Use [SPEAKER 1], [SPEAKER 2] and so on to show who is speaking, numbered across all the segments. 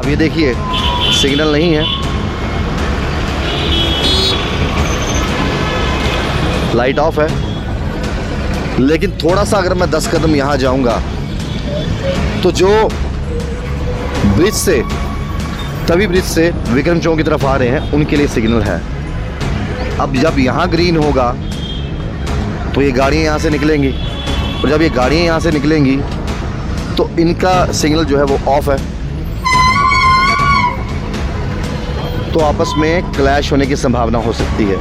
[SPEAKER 1] ये देखिए सिग्नल नहीं है, लाइट ऑफ है। लेकिन थोड़ा सा अगर मैं 10 कदम यहाँ जाऊँगा तो जो ब्रिज से, तवी ब्रिज से विक्रम चौक की तरफ आ रहे हैं उनके लिए सिग्नल है। अब जब यहाँ ग्रीन होगा तो ये गाड़ियाँ यहाँ से निकलेंगी, और जब ये गाड़ियाँ यहाँ से निकलेंगी तो इनका सिग्नल जो है वो ऑफ है, तो आपस में क्लैश होने की संभावना हो सकती है।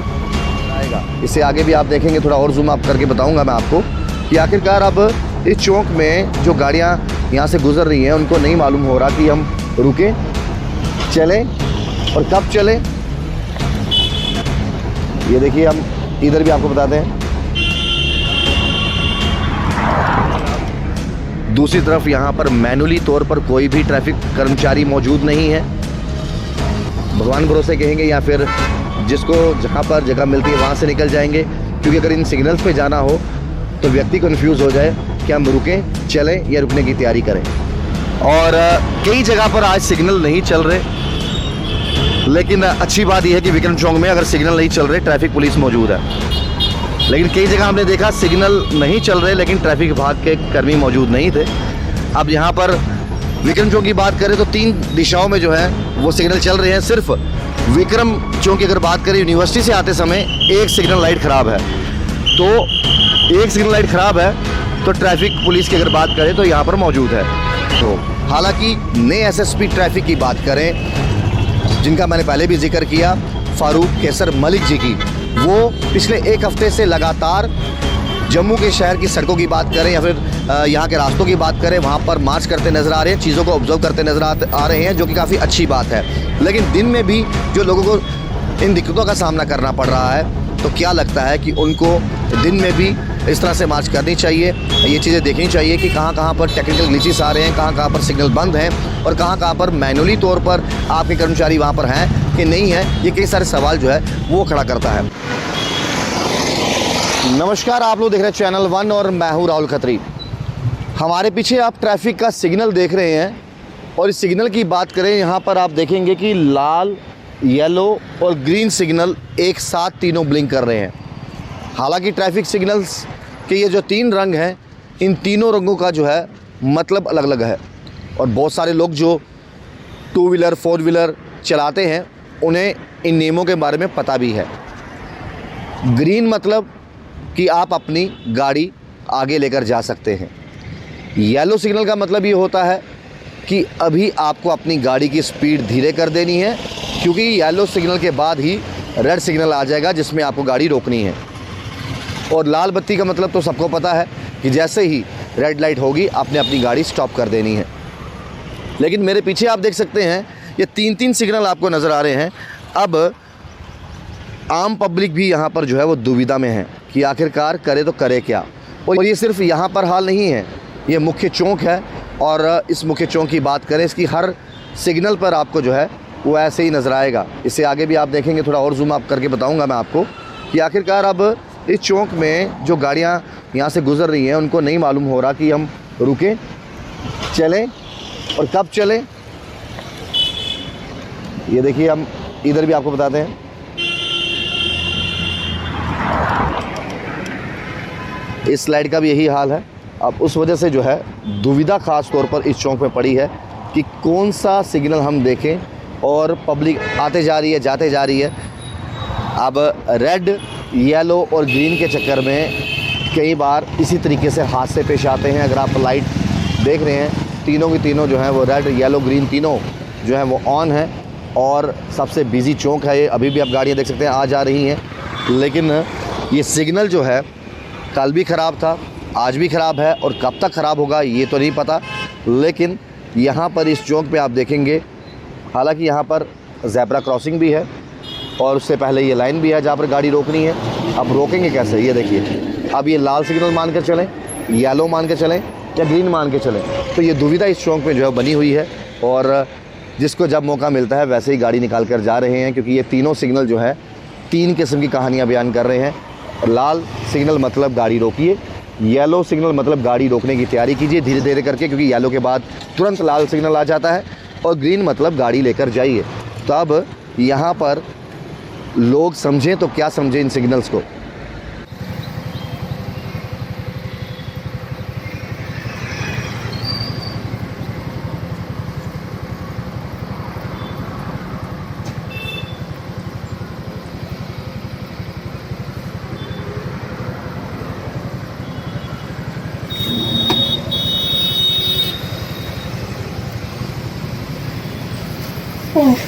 [SPEAKER 1] इसे आगे भी आप देखेंगे, थोड़ा और जूम अप करके बताऊंगा मैं आपको कि आखिरकार अब इस चौक में जो गाड़ियाँ यहाँ से गुजर रही हैं उनको नहीं मालूम हो रहा कि हम रुकें, चलें और कब चलें। ये देखिए हम इधर भी आपको बताते हैं। दूसरी तरफ यहाँ पर मैनुअली तौर पर कोई भी ट्रैफिक कर्मचारी मौजूद नहीं है। भगवान भरोसे कहेंगे या फिर जिसको जहाँ पर जगह मिलती है वहाँ से निकल जाएंगे, क्योंकि अगर इन सिग्नल्स पे जाना हो तो व्यक्ति कन्फ्यूज़ हो जाए कि हम रुकें, चलें या रुकने की तैयारी करें। और कई जगह पर आज सिग्नल नहीं चल रहे, लेकिन अच्छी बात यह है कि विक्रम चौक में अगर सिग्नल नहीं चल रहे ट्रैफिक पुलिस मौजूद है। लेकिन कई जगह हमने देखा सिग्नल नहीं चल रहे लेकिन ट्रैफिक विभाग के कर्मी मौजूद नहीं थे। अब यहाँ पर विक्रम चौक की बात करें तो 3 दिशाओं में जो है वो सिग्नल चल रहे हैं। सिर्फ विक्रम चौक की अगर बात करें, यूनिवर्सिटी से आते समय एक सिग्नल लाइट ख़राब है, तो एक सिग्नल लाइट ख़राब है तो ट्रैफिक पुलिस की अगर बात करें तो यहाँ पर मौजूद है। तो हालांकि नए एसएसपी ट्रैफिक की बात करें, जिनका मैंने पहले भी जिक्र किया, फारूक कैसर मलिक जी की, वो पिछले 1 हफ्ते से लगातार जम्मू के शहर की सड़कों की बात करें या फिर यहाँ के रास्तों की बात करें, वहाँ पर मार्च करते नज़र आ रहे हैं, चीज़ों को ऑब्जर्व करते नज़र आ रहे हैं, जो कि काफ़ी अच्छी बात है। लेकिन दिन में भी जो लोगों को इन दिक्कतों का सामना करना पड़ रहा है, तो क्या लगता है कि उनको दिन में भी इस तरह से मार्च करनी चाहिए, ये चीज़ें देखनी चाहिए कि कहाँ कहाँ पर टेक्निकल ग्लिचेस आ रहे हैं, कहाँ कहाँ पर सिग्नल बंद हैं और कहाँ कहाँ पर मैनुअली तौर पर आपके कर्मचारी वहाँ पर हैं कि नहीं है। ये कई सारे सवाल जो है वो खड़ा करता है। नमस्कार, आप लोग देख रहे हैं चैनल 1 और मैं हूँ राहुल खत्री। हमारे पीछे आप ट्रैफिक का सिग्नल देख रहे हैं, और इस सिग्नल की बात करें, यहाँ पर आप देखेंगे कि लाल, येलो और ग्रीन सिग्नल एक साथ तीनों ब्लिंक कर रहे हैं। हालांकि ट्रैफिक सिग्नल्स के ये जो 3 रंग हैं, इन तीनों रंगों का जो है मतलब अलग अलग है, और बहुत सारे लोग जो 2 व्हीलर 4 व्हीलर चलाते हैं उन्हें इन नियमों के बारे में पता भी है। ग्रीन मतलब कि आप अपनी गाड़ी आगे लेकर जा सकते हैं। येलो सिग्नल का मतलब ये होता है कि अभी आपको अपनी गाड़ी की स्पीड धीरे कर देनी है, क्योंकि येलो सिग्नल के बाद ही रेड सिग्नल आ जाएगा जिसमें आपको गाड़ी रोकनी है। और लाल बत्ती का मतलब तो सबको पता है कि जैसे ही रेड लाइट होगी आपने अपनी गाड़ी स्टॉप कर देनी है। लेकिन मेरे पीछे आप देख सकते हैं ये 3-3 सिग्नल आपको नज़र आ रहे हैं। अब आम पब्लिक भी यहाँ पर जो है वो दुविधा में है कि आखिरकार करे तो करे क्या। और ये सिर्फ यहाँ पर हाल नहीं है, ये मुख्य चौक है, और इस मुख्य चौक की बात करें, इसकी हर सिग्नल पर आपको जो है वो ऐसे ही नज़र आएगा। इससे आगे भी आप देखेंगे, थोड़ा और जूम अप करके बताऊंगा मैं आपको कि आखिरकार अब इस चौक में जो गाड़ियाँ यहाँ से गुज़र रही हैं उनको नहीं मालूम हो रहा कि हम रुकें, चलें और कब चलें। ये देखिए हम इधर भी आपको बताते हैं। इस स्लाइड का भी यही हाल है। अब उस वजह से जो है दुविधा ख़ास तौर पर इस चौक में पड़ी है कि कौन सा सिग्नल हम देखें, और पब्लिक आते जा रही है, जाते जा रही है। अब रेड, येलो और ग्रीन के चक्कर में कई बार इसी तरीके से हादसे पेश आते हैं। अगर आप लाइट देख रहे हैं, तीनों की तीनों जो है वो रेड, येलो, ग्रीन तीनों जो है वो ऑन है, और सबसे बिजी चौक है ये। अभी भी आप गाड़ियाँ देख सकते हैं आ जा रही हैं, लेकिन ये सिग्नल जो है कल भी ख़राब था, आज भी ख़राब है, और कब तक ख़राब होगा ये तो नहीं पता। लेकिन यहाँ पर इस चौक पे आप देखेंगे, हालांकि यहाँ पर ज़ेब्रा क्रॉसिंग भी है और उससे पहले ये लाइन भी है जहाँ पर गाड़ी रोकनी है। अब रोकेंगे कैसे, ये देखिए। अब ये लाल सिग्नल मान कर चलें, येलो मान के चलें या ग्रीन मान के चलें, तो ये दुविधा इस चौक में जो है बनी हुई है। और जिसको जब मौका मिलता है वैसे ही गाड़ी निकाल कर जा रहे हैं, क्योंकि ये तीनों सिग्नल जो है 3 किस्म की कहानियाँ बयान कर रहे हैं। लाल सिग्नल मतलब गाड़ी रोकिए, येलो सिग्नल मतलब गाड़ी रोकने की तैयारी कीजिए धीरे धीरे करके, क्योंकि येलो के बाद तुरंत लाल सिग्नल आ जाता है, और ग्रीन मतलब गाड़ी लेकर जाइए। तो अब यहाँ पर लोग समझें तो क्या समझें इन सिग्नल्स को।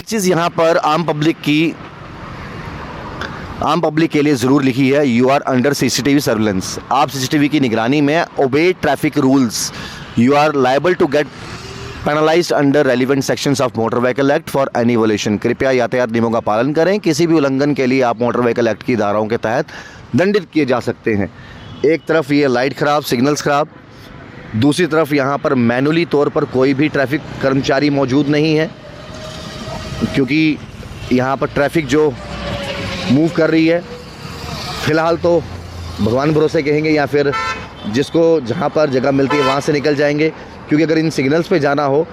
[SPEAKER 1] चीज़ यहाँ पर आम पब्लिक के लिए ज़रूर लिखी है, you are under CCTV surveillance. आप सीसीटीवी की निगरानी में, obey traffic rules, you are liable to get penalised under relevant sections of motor vehicle act for any violation. कृपया यातायात नियमों का पालन करें, किसी भी उल्लंघन के लिए आप मोटर व्हीकल एक्ट की धाराओं के तहत दंडित किए जा सकते हैं। एक तरफ ये लाइट ख़राब, सिग्नल्स ख़राब, दूसरी तरफ यहाँ पर मैनुअली तौर पर कोई भी ट्रैफिक कर्मचारी मौजूद नहीं है, क्योंकि यहाँ पर ट्रैफिक जो मूव कर रही है फ़िलहाल तो भगवान भरोसे कहेंगे, या फिर जिसको जहाँ पर जगह मिलती है वहाँ से निकल जाएंगे। क्योंकि अगर इन सिग्नल्स पे जाना हो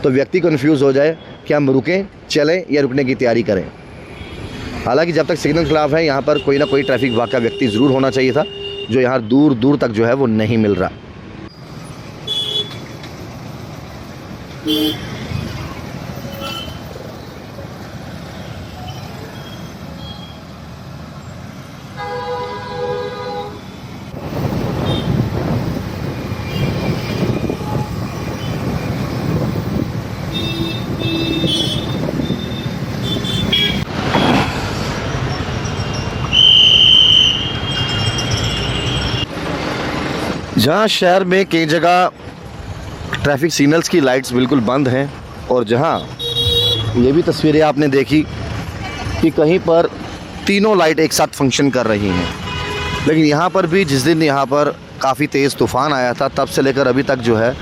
[SPEAKER 1] तो व्यक्ति कन्फ्यूज़ हो जाए कि हम रुकें, चलें या रुकने की तैयारी करें। हालांकि जब तक सिग्नल खिलाफ है यहाँ पर कोई ना कोई ट्रैफिक वाक़ा व्यक्ति ज़रूर होना चाहिए था, जो यहाँ दूर दूर तक जो है वो नहीं मिल रहा। जहाँ शहर में कई जगह ट्रैफिक सिग्नल्स की लाइट्स बिल्कुल बंद हैं, और जहाँ ये भी तस्वीरें आपने देखी कि कहीं पर तीनों लाइट एक साथ फंक्शन कर रही हैं, लेकिन यहाँ पर भी जिस दिन यहाँ पर काफ़ी तेज़ तूफ़ान आया था तब से लेकर अभी तक जो है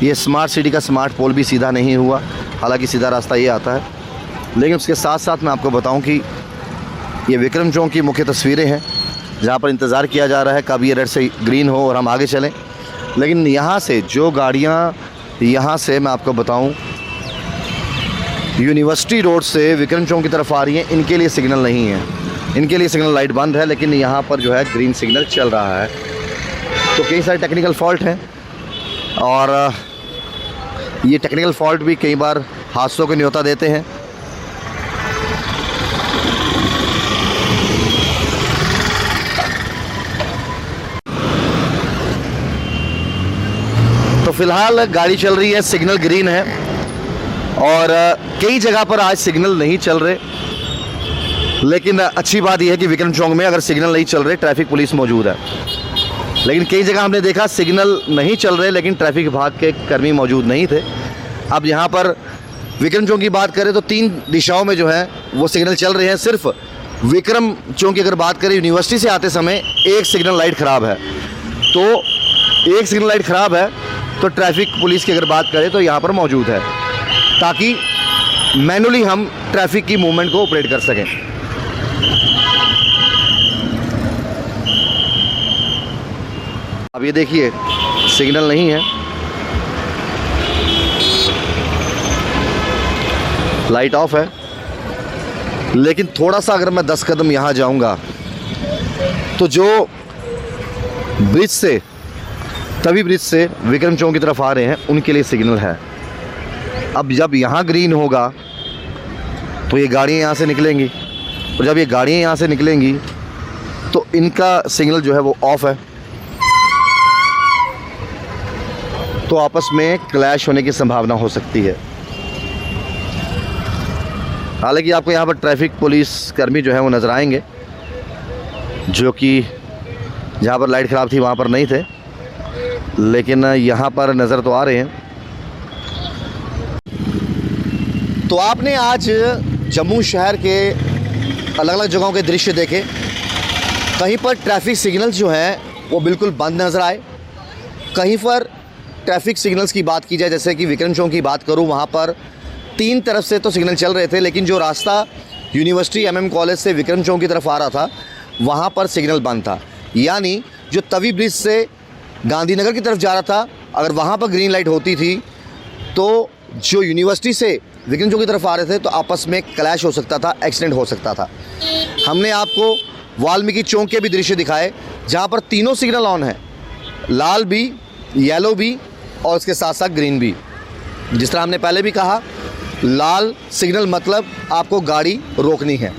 [SPEAKER 1] ये स्मार्ट सिटी का स्मार्ट पोल भी सीधा नहीं हुआ। हालांकि सीधा रास्ता ये आता है, लेकिन उसके साथ साथ मैं आपको बताऊँ कि ये विक्रम चौक की मुख्य तस्वीरें हैं, जहाँ पर इंतज़ार किया जा रहा है कब ये रेड से ग्रीन हो और हम आगे चलें। लेकिन यहाँ से जो गाड़ियाँ यहाँ से मैं आपको बताऊँ यूनिवर्सिटी रोड से विक्रम चौक की तरफ आ रही हैं, इनके लिए सिग्नल नहीं है, इनके लिए सिग्नल लाइट बंद है, लेकिन यहाँ पर जो है ग्रीन सिग्नल चल रहा है। तो कई सारे टेक्निकल फॉल्ट हैं, और ये टेक्निकल फॉल्ट भी कई बार हादसों को न्योता देते हैं। तो फिलहाल गाड़ी चल रही है, सिग्नल ग्रीन है, और कई जगह पर आज सिग्नल नहीं चल रहे। लेकिन अच्छी बात यह है कि विक्रम चौक में अगर सिग्नल नहीं चल रहे ट्रैफिक पुलिस मौजूद है। लेकिन कई जगह हमने देखा सिग्नल नहीं चल रहे लेकिन ट्रैफिक विभाग के कर्मी मौजूद नहीं थे। अब यहाँ पर विक्रम चौक की बात करें तो 3 दिशाओं में जो है वो सिग्नल चल रहे हैं। सिर्फ विक्रम चौक की अगर बात करें यूनिवर्सिटी से आते समय एक सिग्नल लाइट ख़राब है, तो एक सिग्नल लाइट ख़राब है तो ट्रैफिक पुलिस की अगर बात करें तो यहाँ पर मौजूद है, ताकि मैनुअली हम ट्रैफिक की मूवमेंट को ऑपरेट कर सकें। अब ये देखिए सिग्नल नहीं है, लाइट ऑफ है, लेकिन थोड़ा सा अगर मैं 10 कदम यहाँ जाऊँगा तो जो ब्रिज से तवी ब्रिज से विक्रम चौक की तरफ आ रहे हैं उनके लिए सिग्नल है। अब जब यहाँ ग्रीन होगा तो ये गाड़ियाँ यहाँ से निकलेंगी, और जब ये गाड़ियाँ यहाँ से निकलेंगी तो इनका सिग्नल जो है वो ऑफ है, तो आपस में क्लैश होने की संभावना हो सकती है। हालांकि आपको यहाँ पर ट्रैफिक पुलिस कर्मी जो है वो नज़र आएंगे, जो कि जहाँ पर लाइट ख़राब थी वहाँ पर नहीं थे, लेकिन यहाँ पर नज़र तो आ रहे हैं। तो आपने आज जम्मू शहर के अलग अलग जगहों के दृश्य देखे। कहीं पर ट्रैफिक सिग्नल्स जो हैं वो बिल्कुल बंद नज़र आए, कहीं पर ट्रैफिक सिग्नल्स की बात की जाए जैसे कि विक्रम चौक की बात करूं, वहाँ पर 3 तरफ से तो सिग्नल चल रहे थे, लेकिन जो रास्ता यूनिवर्सिटी MM कॉलेज से विक्रम चौक की तरफ आ रहा था वहाँ पर सिग्नल बंद था। यानी जो तवी ब्रिज से गांधीनगर की तरफ जा रहा था, अगर वहाँ पर ग्रीन लाइट होती थी तो जो यूनिवर्सिटी से विक्रम चौक की तरफ आ रहे थे तो आपस में क्लैश हो सकता था, एक्सीडेंट हो सकता था। हमने आपको वाल्मीकि चौक के भी दृश्य दिखाए जहाँ पर तीनों सिग्नल ऑन है, लाल भी, येलो भी और उसके साथ साथ ग्रीन भी। जिस तरह हमने पहले भी कहा, लाल सिग्नल मतलब आपको गाड़ी रोकनी है,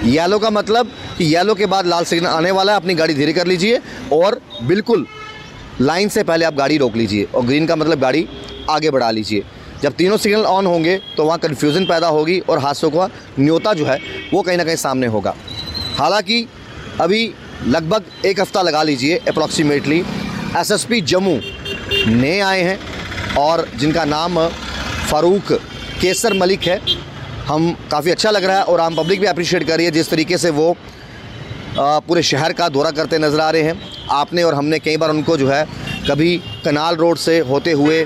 [SPEAKER 1] येलो का मतलब कि येलो के बाद लाल सिग्नल आने वाला है, अपनी गाड़ी धीरे कर लीजिए और बिल्कुल लाइन से पहले आप गाड़ी रोक लीजिए, और ग्रीन का मतलब गाड़ी आगे बढ़ा लीजिए। जब तीनों सिग्नल ऑन होंगे तो वहाँ कन्फ्यूज़न पैदा होगी और हादसों का न्योता जो है वो कहीं ना कहीं सामने होगा। हालांकि अभी लगभग एक हफ़्ता लगा लीजिए अप्रॉक्सीमेटली, एसएसपी जम्मू नए आए हैं और जिनका नाम फ़ारूक केसर मलिक है। हम काफ़ी अच्छा लग रहा है और आम पब्लिक भी अप्रिशिएट कर रही है जिस तरीके से वो पूरे शहर का दौरा करते नज़र आ रहे हैं। आपने और हमने कई बार उनको जो है कभी कनाल रोड से होते हुए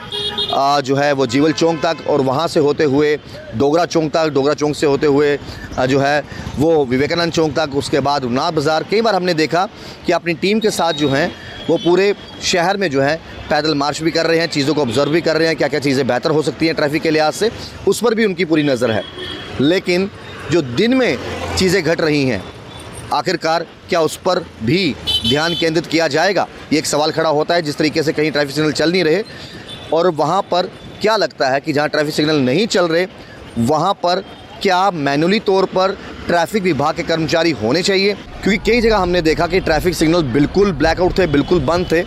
[SPEAKER 1] जो है वो जीवल चौक तक, और वहाँ से होते हुए डोगरा चौक तक, डोगरा चौक से होते हुए जो है वो विवेकानंद चौक तक, उसके बाद रघुनाथ बाज़ार, कई बार हमने देखा कि अपनी टीम के साथ जो हैं वो पूरे शहर में जो है पैदल मार्च भी कर रहे हैं, चीज़ों को ऑब्ज़र्व भी कर रहे हैं, क्या क्या चीज़ें बेहतर हो सकती हैं ट्रैफिक के लिहाज से, उस पर भी उनकी पूरी नज़र है। लेकिन जो दिन में चीज़ें घट रही हैं, आखिरकार क्या उस पर भी ध्यान केंद्रित किया जाएगा, ये एक सवाल खड़ा होता है। जिस तरीके से कहीं ट्रैफिक सिग्नल चल नहीं रहे और वहाँ पर क्या लगता है कि जहाँ ट्रैफिक सिग्नल नहीं चल रहे वहाँ पर क्या मैनुअली तौर पर ट्रैफिक विभाग के कर्मचारी होने चाहिए, क्योंकि कई जगह हमने देखा कि ट्रैफिक सिग्नल बिल्कुल ब्लैकआउट थे, बिल्कुल बंद थे,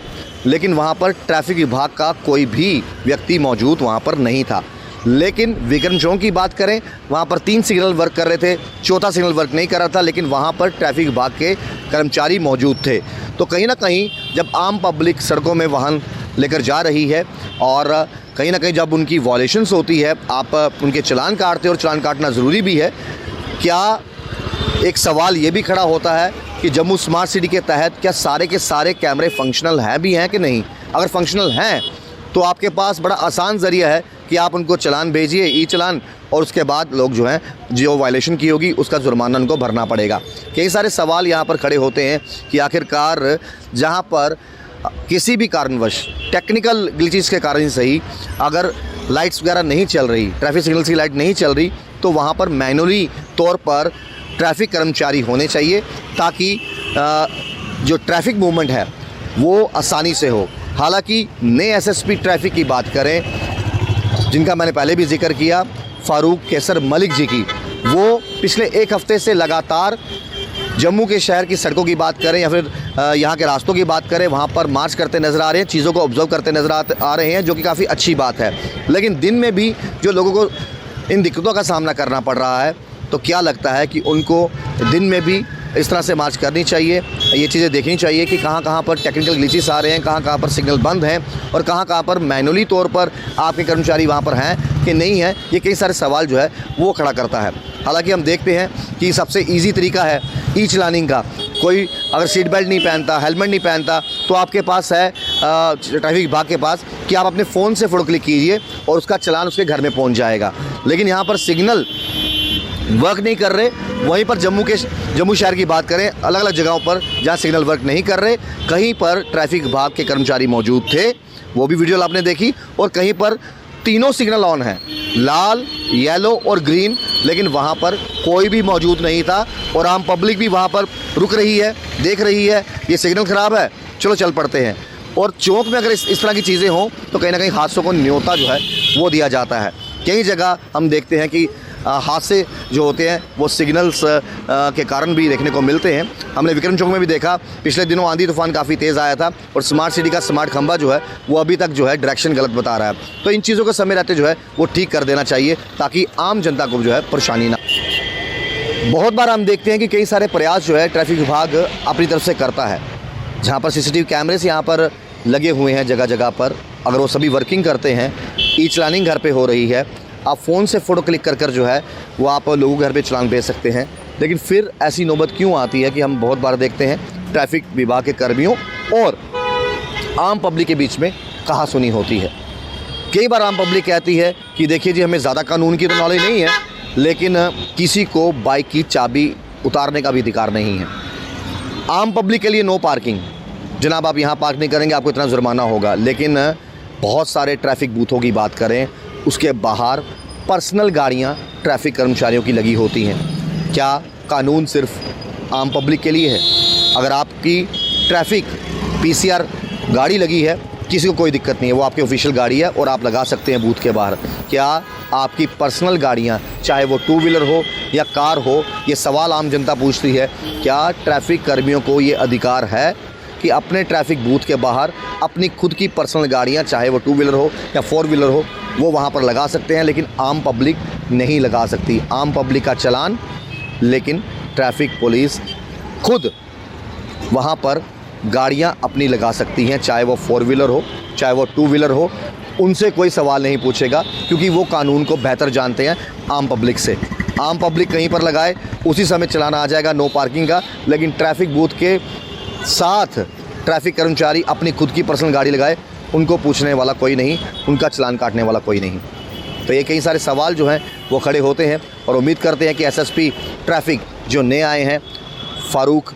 [SPEAKER 1] लेकिन वहाँ पर ट्रैफिक विभाग का कोई भी व्यक्ति मौजूद वहाँ पर नहीं था। लेकिन विक्रम चौक की बात करें, वहाँ पर 3 सिग्नल वर्क कर रहे थे, चौथा सिग्नल वर्क नहीं कर रहा था, लेकिन वहाँ पर ट्रैफिक विभाग के कर्मचारी मौजूद थे। तो कहीं ना कहीं जब आम पब्लिक सड़कों में वाहन लेकर जा रही है और कहीं ना कहीं जब उनकी वॉलेशंस होती है, आप उनके चालान काटते और चालान काटना ज़रूरी भी है। क्या एक सवाल ये भी खड़ा होता है कि जम्मू स्मार्ट सिटी के तहत क्या सारे के सारे कैमरे फंक्शनल हैं भी हैं कि नहीं? अगर फंक्शनल हैं तो आपके पास बड़ा आसान ज़रिया है कि आप उनको चालान भेजिए, ई चालान, और उसके बाद लोग जो हैं जो वायलेशन की होगी उसका जुर्माना उनको भरना पड़ेगा। कई सारे सवाल यहाँ पर खड़े होते हैं कि आखिरकार जहाँ पर किसी भी कारणवश टेक्निकल ग्लिचेस के कारण सही अगर लाइट्स वगैरह नहीं चल रही, ट्रैफिक सिग्नल्स की लाइट नहीं चल रही, तो वहाँ पर मैनुअली तौर पर ट्रैफिक कर्मचारी होने चाहिए ताकि जो ट्रैफिक मूवमेंट है वो आसानी से हो। हालांकि नए एसएसपी ट्रैफिक की बात करें, जिनका मैंने पहले भी जिक्र किया, फ़ारूक केसर मलिक जी की, वो पिछले एक हफ़्ते से लगातार जम्मू के शहर की सड़कों की बात करें या फिर यहाँ के रास्तों की बात करें, वहाँ पर मार्च करते नज़र आ रहे हैं, चीज़ों को ऑब्ज़र्व करते नज़र आ रहे हैं, जो कि काफ़ी अच्छी बात है। लेकिन दिन में भी जो लोगों को इन दिक्कतों का सामना करना पड़ रहा है, तो क्या लगता है कि उनको दिन में भी इस तरह से मार्च करनी चाहिए, ये चीज़ें देखनी चाहिए कि कहाँ कहाँ पर टेक्निकल ग्लिचेस आ रहे हैं, कहाँ कहाँ पर सिग्नल बंद हैं और कहाँ कहाँ पर मैनुअली तौर पर आपके कर्मचारी वहाँ पर हैं कि नहीं हैं। ये कई सारे सवाल जो है वो खड़ा करता है। हालांकि हम देखते हैं कि सबसे ईजी तरीका है ई चलानिंग का। कोई अगर सीट बेल्ट नहीं पहनता, हेलमेट नहीं पहनता, तो आपके पास है ट्रैफिक विभाग के पास कि आप अपने फ़ोन से फ़ोटो क्लिक कीजिए और उसका चालान उसके घर में पहुँच जाएगा। लेकिन यहाँ पर सिग्नल वर्क नहीं कर रहे। वहीं पर जम्मू शहर की बात करें, अलग अलग जगहों पर जहां सिग्नल वर्क नहीं कर रहे, कहीं पर ट्रैफिक विभाग के कर्मचारी मौजूद थे, वो भी वीडियो आपने देखी, और कहीं पर तीनों सिग्नल ऑन हैं, लाल, येलो और ग्रीन, लेकिन वहां पर कोई भी मौजूद नहीं था और आम पब्लिक भी वहां पर रुक रही है, देख रही है, ये सिग्नल ख़राब है, चलो चल पड़ते हैं। और चौक में अगर इस तरह की चीज़ें हों तो कहीं ना कहीं हादसों को न्योता जो है वो दिया जाता है। कई जगह हम देखते हैं कि हादसे जो होते हैं वो सिग्नल्स के कारण भी देखने को मिलते हैं। हमने विक्रम चौक में भी देखा, पिछले दिनों आंधी तूफान काफ़ी तेज़ आया था और स्मार्ट सिटी का स्मार्ट खंभा जो है वो अभी तक जो है डायरेक्शन गलत बता रहा है। तो इन चीज़ों को समय रहते जो है वो ठीक कर देना चाहिए ताकि आम जनता को जो है परेशानी ना। बहुत बार हम देखते हैं कि कई सारे प्रयास जो है ट्रैफिक विभाग अपनी तरफ से करता है, जहाँ पर CCTV कैमरेस यहाँ पर लगे हुए हैं जगह जगह पर, अगर वो सभी वर्किंग करते हैं, ई चलानिंग घर पे हो रही है, आप फ़ोन से फ़ोटो क्लिक कर जो है वो आप लोगों के घर पे चालान भेज सकते हैं। लेकिन फिर ऐसी नौबत क्यों आती है कि हम बहुत बार देखते हैं ट्रैफिक विभाग के कर्मियों और आम पब्लिक के बीच में कहासुनी होती है। कई बार आम पब्लिक कहती है कि देखिए जी, हमें ज़्यादा कानून की तो नॉलेज नहीं है, लेकिन किसी को बाइक की चाबी उतारने का भी अधिकार नहीं है। आम पब्लिक के लिए नो पार्किंग, जनाब आप यहाँ पार्क नहीं करेंगे आपको इतना जुर्माना होगा। लेकिन बहुत सारे ट्रैफिक बूथों की बात करें, उसके बाहर पर्सनल गाड़ियाँ ट्रैफिक कर्मचारियों की लगी होती हैं। क्या कानून सिर्फ आम पब्लिक के लिए है? अगर आपकी ट्रैफिक PCR गाड़ी लगी है, किसी को कोई दिक्कत नहीं है, वो आपकी ऑफिशियल गाड़ी है और आप लगा सकते हैं बूथ के बाहर। क्या आपकी पर्सनल गाड़ियाँ, चाहे वो 2 व्हीलर हो या कार हो, ये सवाल आम जनता पूछती है, क्या ट्रैफिक कर्मियों को ये अधिकार है कि अपने ट्रैफिक बूथ के बाहर अपनी खुद की पर्सनल गाड़ियाँ, चाहे वो 2 व्हीलर हो या 4 व्हीलर हो, वो वहाँ पर लगा सकते हैं, लेकिन आम पब्लिक नहीं लगा सकती। आम पब्लिक का चालान, लेकिन ट्रैफिक पुलिस खुद वहाँ पर गाड़ियाँ अपनी लगा सकती हैं, चाहे वो 4 व्हीलर हो, चाहे वो 2 व्हीलर हो। उनसे कोई सवाल नहीं पूछेगा, क्योंकि वो कानून को बेहतर जानते हैं आम पब्लिक से। आम पब्लिक कहीं पर लगाए, उसी समय चलान आ जाएगा नो पार्किंग का, लेकिन ट्रैफिक बूथ के साथ ट्रैफिक कर्मचारी अपनी खुद की पर्सनल गाड़ी लगाए, उनको पूछने वाला कोई नहीं, उनका चालान काटने वाला कोई नहीं। तो ये कई सारे सवाल जो हैं वो खड़े होते हैं, और उम्मीद करते हैं कि SSP ट्रैफिक जो नए आए हैं फारूक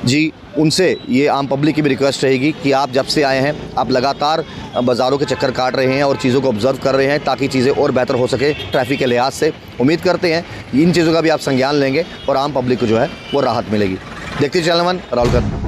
[SPEAKER 1] जी, उनसे ये आम पब्लिक की भी रिक्वेस्ट रहेगी कि आप जब से आए हैं, आप लगातार बाज़ारों के चक्कर काट रहे हैं और चीज़ों को ऑब्ज़र्व कर रहे हैं, ताकि चीज़ें और बेहतर हो सके ट्रैफिक के लिहाज से। उम्मीद करते हैं इन चीज़ों का भी आप संज्ञान लेंगे और आम पब्लिक को जो है वो राहत मिलेगी। देखते चैनल 1 राहुल।